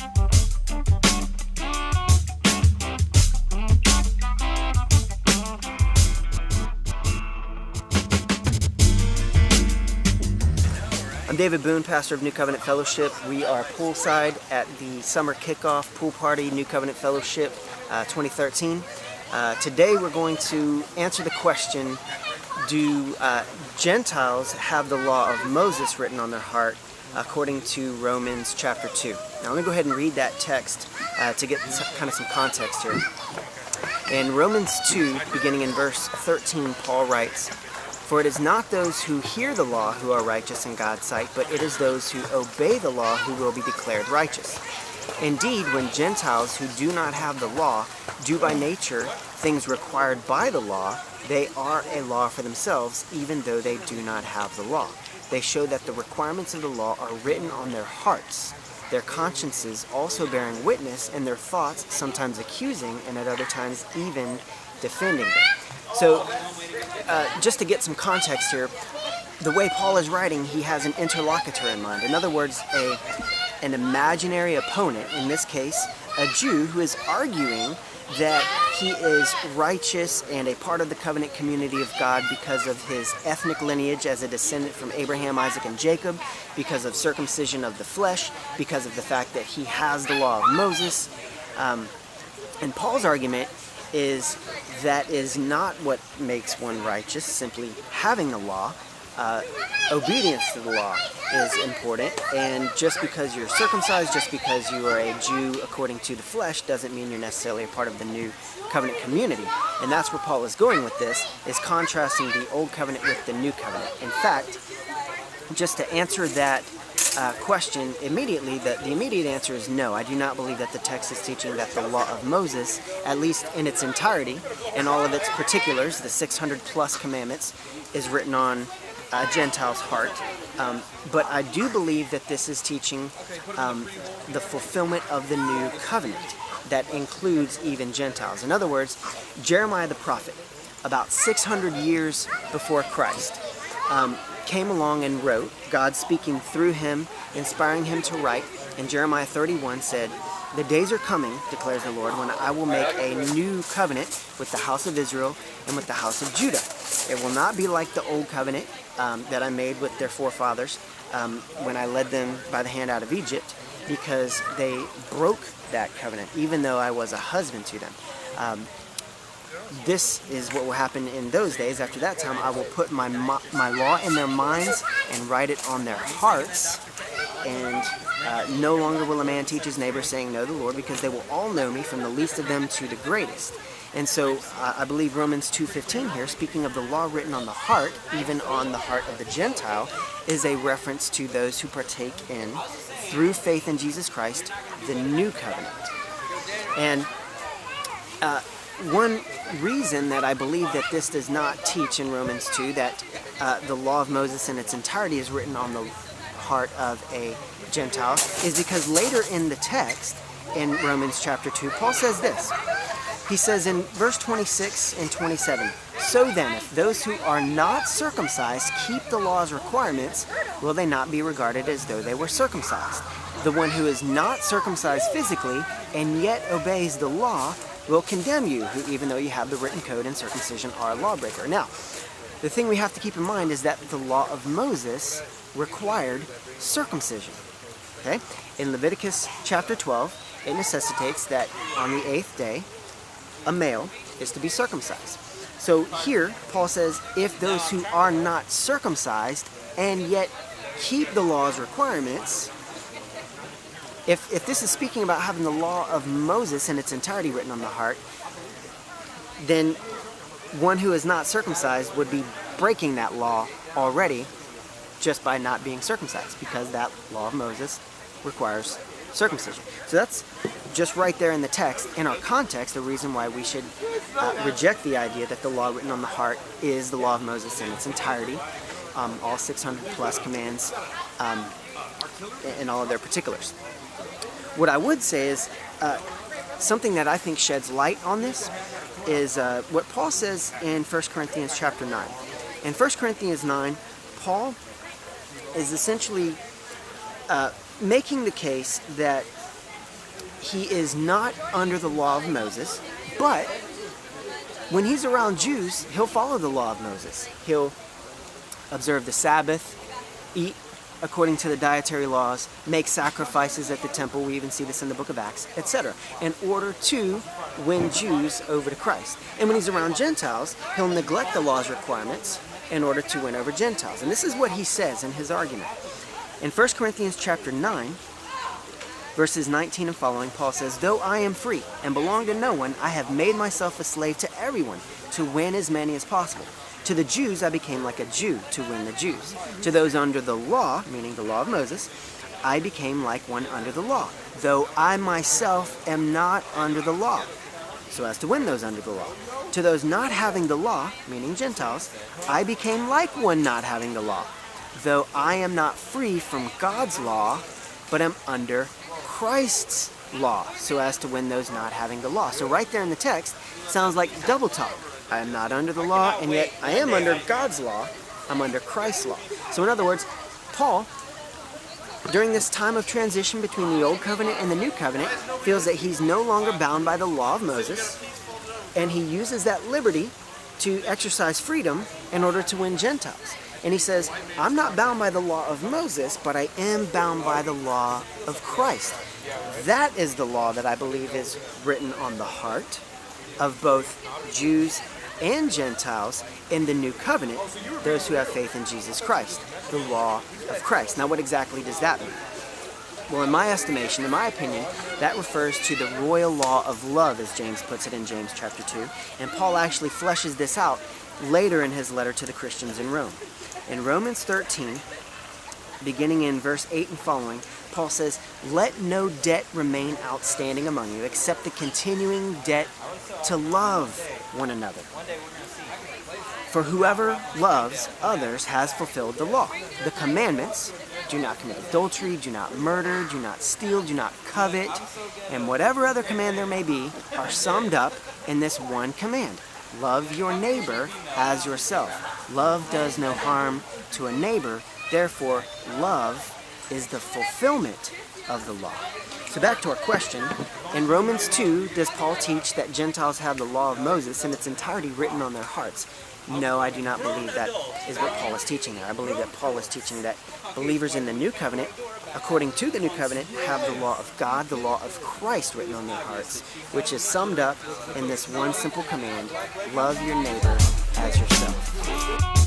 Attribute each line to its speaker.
Speaker 1: I'm David Boone, pastor of New Covenant Fellowship. We are poolside at the summer kickoff pool party, New Covenant Fellowship 2013. Today we're going to answer the question, do Gentiles have the law of Moses written on their heart, according to Romans chapter 2. Now let me go ahead and read that text to get kind of some context here. In Romans 2, beginning in verse 13, Paul writes, "For it is not those who hear the law who are righteous in God's sight, but it is those who obey the law who will be declared righteous. Indeed, when Gentiles who do not have the law do by nature things required by the law, they are a law for themselves, even though they do not have the law. They show that the requirements of the law are written on their hearts, their consciences also bearing witness, and their thoughts sometimes accusing, and at other times even defending them." So, just to get some context here, the way Paul is writing, he has an interlocutor in mind. In other words, an imaginary opponent, in this case, a Jew who is arguing that he is righteous and a part of the covenant community of God because of his ethnic lineage as a descendant from Abraham, Isaac, and Jacob, because of circumcision of the flesh, because of the fact that he has the law of Moses. And Paul's argument is that is not what makes one righteous, simply having the law. Obedience to the law is important, and just because you're circumcised, just because you are a Jew according to the flesh, doesn't mean you're necessarily a part of the new covenant community. And that's where Paul is going with this, is contrasting the old covenant with the new covenant. In fact, just to answer that question immediately, the immediate answer is no. I do not believe that the text is teaching that the law of Moses, at least in its entirety, and all of its particulars, the 600 plus commandments, is written on a Gentile's heart. But I do believe that this is teaching the fulfillment of the new covenant that includes even Gentiles. In other words, Jeremiah the prophet, about 600 years before Christ, came along and wrote, God speaking through him, inspiring him to write, and Jeremiah 31 said, "The days are coming, declares the Lord, when I will make a new covenant with the house of Israel and with the house of Judah. It will not be like the old covenant that I made with their forefathers when I led them by the hand out of Egypt, because they broke that covenant, even though I was a husband to them. This is what will happen in those days. After that time, I will put my law in their minds and write it on their hearts. And no longer will a man teach his neighbor, saying, 'Know the Lord,' because they will all know me, from the least of them to the greatest." And so I believe Romans 2:15 here, speaking of the law written on the heart, even on the heart of the Gentile, is a reference to those who partake in, through faith in Jesus Christ, the new covenant. And one reason that I believe that this does not teach in Romans 2 that the law of Moses in its entirety is written on the heart of a Gentile is because later in the text, in Romans chapter 2, Paul says this. He says in verse 26 and 27, "So then, if those who are not circumcised keep the law's requirements, will they not be regarded as though they were circumcised? The one who is not circumcised physically and yet obeys the law will condemn you, who even though you have the written code and circumcision are a lawbreaker." Now, the thing we have to keep in mind is that the law of Moses required circumcision. Okay? In Leviticus chapter 12, it necessitates that on the 8th day, a male is to be circumcised. So here, Paul says, if those who are not circumcised and yet keep the law's requirements, if this is speaking about having the law of Moses in its entirety written on the heart, then one who is not circumcised would be breaking that law already just by not being circumcised, because that law of Moses requires circumcision. So that's just right there in the text, in our context, the reason why we should reject the idea that the law written on the heart is the law of Moses in its entirety, all 600 plus commands and all of their particulars. What I would say is something that I think sheds light on this is what Paul says in 1 Corinthians chapter 9. In 1 Corinthians 9, Paul is essentially making the case that he is not under the law of Moses, but when he's around Jews, he'll follow the law of Moses. He'll observe the Sabbath, eat according to the dietary laws, make sacrifices at the temple, we even see this in the book of Acts, etc., in order to win Jews over to Christ. And when he's around Gentiles, he'll neglect the law's requirements in order to win over Gentiles. And this is what he says in his argument. In 1 Corinthians chapter 9, verses 19 and following, Paul says, "Though I am free and belong to no one, I have made myself a slave to everyone to win as many as possible. To the Jews I became like a Jew to win the Jews. To those under the law," meaning the law of Moses, "I became like one under the law, though I myself am not under the law, so as to win those under the law. To those not having the law," meaning Gentiles, "I became like one not having the law, though I am not free from God's law, but am under Christ's law, so as to win those not having the law." So right there in the text, sounds like double talk. I am not under the law, and yet I am under God's law. I'm under Christ's law. So in other words, Paul, during this time of transition between the Old Covenant and the New Covenant, feels that he's no longer bound by the law of Moses, and he uses that liberty to exercise freedom in order to win Gentiles. And he says, I'm not bound by the law of Moses, but I am bound by the law of Christ. That is the law that I believe is written on the heart of both Jews and Gentiles in the New Covenant, those who have faith in Jesus Christ, the law of Christ. Now, what exactly does that mean? Well, in my estimation, in my opinion, that refers to the royal law of love, as James puts it in James chapter 2. And Paul actually fleshes this out later in his letter to the Christians in Rome. In Romans 13, beginning in verse 8 and following, Paul says, "Let no debt remain outstanding among you, except the continuing debt to love one another. For whoever loves others has fulfilled the law. The commandments, do not commit adultery, do not murder, do not steal, do not covet, and whatever other command there may be, are summed up in this one command. Love your neighbor as yourself. Love does no harm to a neighbor, therefore love is the fulfillment of the law." So back to our question, in Romans 2, does Paul teach that Gentiles have the law of Moses in its entirety written on their hearts? No, I do not believe that is what Paul is teaching there. I believe that Paul is teaching that believers in the New Covenant, according to the New Covenant, have the law of God, the law of Christ written on their hearts, which is summed up in this one simple command, love your neighbor as yourself.